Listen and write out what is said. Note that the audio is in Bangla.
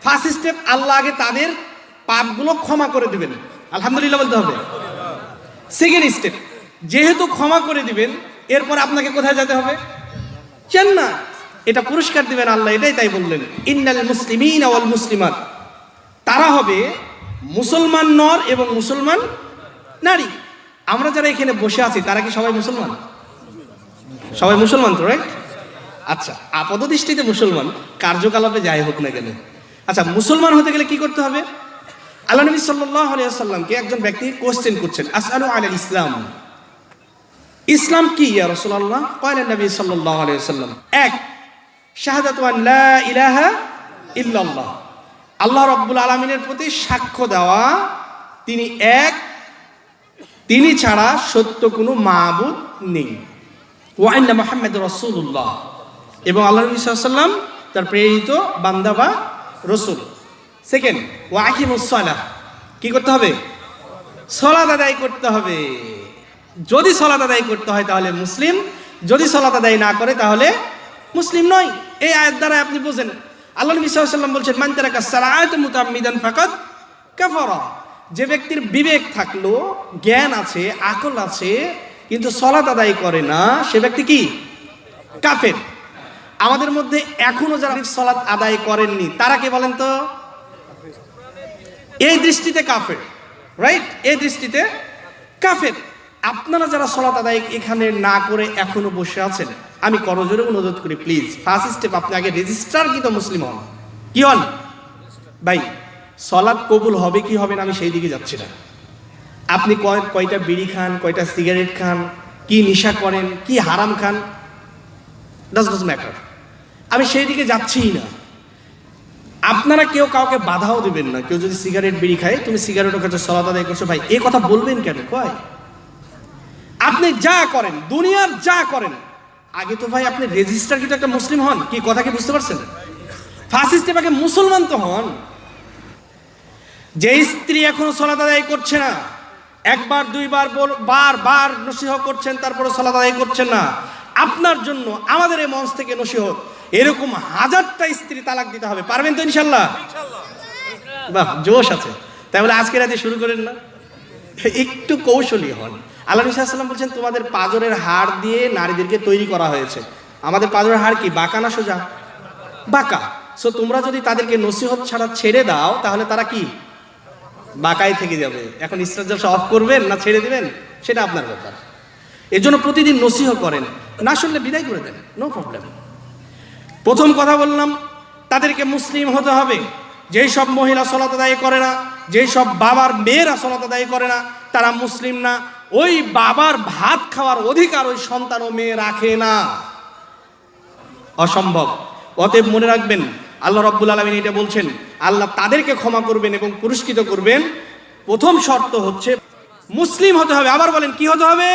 ফার্স্ট স্টেপ, আল্লাহ আগে তাদের পাপগুলো ক্ষমা করে দিবেন, আলহামদুলিল্লাহ বলতে হবে। সেকেন্ড স্টেপ, যেহেতু ক্ষমা করে দিবেন, এরপর আপনাকে কোথায় যেতে হবে? জান্নাত। এটা পুরস্কার দিবেন আল্লাহ, এটাই তাই বললেন, ইন্নাল মুসলিমিনা ওয়াল মুসলিমাত, তারা হবে মুসলমান নর এবং মুসলমান নারী। আমরা যারা এখানে বসে আছি তারা কি সবাই মুসলমান? সবাই মুসলমান তো, রাইট? আচ্ছা, আপাত দৃষ্টিতে মুসলমান, কার্যকলাপে যাই হোক না কেন। আচ্ছা, মুসলমান হতে গেলে কি করতে হবে? আল্লাহ নবী সাল্লাল্লাহু আলাইহি ওয়াসাল্লামকে একজন ব্যক্তি কোশ্চেন করছেন, আসআলু আলাল ইসলাম, ইসলাম কি ইয়া রাসূলুল্লাহ? ক্বালা নবী সাল্লাল্লাহু আলাইহি ওয়াসাল্লাম, এক, শাহাদাতু আন লা ইলাহা ইল্লাল্লাহ, আল্লাহ রাব্বুল আলামিনের প্রতি সাক্ষ্য দেওয়া তিনি এক, তিনি ছাড়া সত্য কোনো মাবুদ নেই, ওয়া আন্না মুহাম্মাদুর রাসূলুল্লাহ, এবং আল্লাহ নবী সাল্লাল্লাহু আলাইহি ওয়াসাল্লাম তার প্রেরিত বান্দা বা রাসূল। সেকেন্ড, ওয়া আকিমুস সালাহ, কি করতে হবে? সালাত আদায় করতে হবে। যদি সালাত আদায় করতে হয় তাহলে মুসলিম, যদি সালাত আদায় না করে তাহলে মুসলিম নয়। এই আয়াত দ্বারা আপনি বুঝেন, আল্লাহ নবী সাল্লাল্লাহু আলাইহি ওয়াসাল্লাম বলছেন, মান তারাকা সালাত মুতাআম্মিদান ফাকাদ কাফারা, যে ব্যক্তির বিবেক থাকলো, জ্ঞান আছে, আকল আছে, কিন্তু সালাত আদায় করে না, সে ব্যক্তি কি? কাফের। আমাদের মধ্যে এখনো যারা সালাত আদায় করেননি তারা কে বলেন তো? এই দৃষ্টিতে কাফের, রাইট? এই দৃষ্টিতে কাফের। আপনারা যারা সালাত আদায় এখানে না করে এখনো বসে আছেন, আমি করজোরে অনুরোধ করি, প্লিজ ফার্স্ট স্টেপ আপনি আগে রেজিস্টার কিন্তু মুসলিম হন। কি হন ভাই? সালাত কবুল হবে কি হবে না আমি সেই দিকে যাচ্ছি না। আপনি কয়টা বিড়ি খান, কয়টা সিগারেট খান, কি নেশা করেন, কি হারাম খান, ডাজ নট ম্যাটার, আমি সেই দিকে যাচ্ছিই না। আপনারা কেউ কাউকে বাধাও দিবেন না। কেউ যদি সিগারেট বিড়ি খায়, তুমি সিগারেটও খাচ্ছ, সালাত আদায় করছো, ভাই এই কথা বলবেন কেন? কয় আপনি যা করেন, দুনিয়ার যা করেন, আগে তো ভাই আপনি রেজিস্টার কিন্তু একটা মুসলিম হন। কি কথা কি বুঝতে পারছেন? ফার্স্ট স্টেপ আগে মুসলমান তো হন। যে স্ত্রী এখনো সালাত আদায় করছে না, একবার দুইবার বারবার নসিহত করছেন, তারপরে সালাত আদায় করছেন না, আপনার জন্য আমাদের এই মঞ্চ থেকে নসিহত, এরকম 1000টা স্ত্রী তালাক দিতে হবে। পারবেন তো ইনশাল্লাহ? বাহ, জোশ আছে। তাই বলে আজকে রাতে শুরু করেন না, একটু কৌশলী হন। আল্লাহ নবী সাল্লাল্লাহু আলাইহি ওয়াসাল্লাম বলছেন, তোমাদের পাজরের হাড় দিয়ে নারীদেরকে তৈরি করা হয়েছে। আমাদের পাজরের হাড় কি বাঁকা না সোজা? বাঁকা। সো তোমরা যদি তাদেরকে নসিহত ছাড়া ছেড়ে দাও তাহলে তারা কি বাঁকাই থেকে যাবে। এখন ইসরাত জলসা অফ করবেন না ছেড়ে দিবেন সেটা আপনার ব্যাপার। এর জন্য প্রতিদিন নসিহত করেন, না শুনলে বিদায় করে দেন, নো প্রবলেম। প্রথম কথা বললাম, তাদেরকে মুসলিম হতে হবে। যেই সব মহিলা সালাত আদায় করে না, যেই সব বাবার মেয়েরা সালাত আদায় করে না, তারা মুসলিম না। ওই বাবার ভাত খাওয়ার অধিকার ওই সন্তান ও মেয়ে রাখে না, অসম্ভব। অতএব মনে রাখবেন, আল্লাহ রাব্বুল আলামিন এটা বলছেন, আল্লাহ তাদেরকে ক্ষমা করবেন এবং পুরস্কৃত করবেন। প্রথম শর্ত হচ্ছে মুসলিম হতে হবে। আবার বলেন, কি হতে হবে?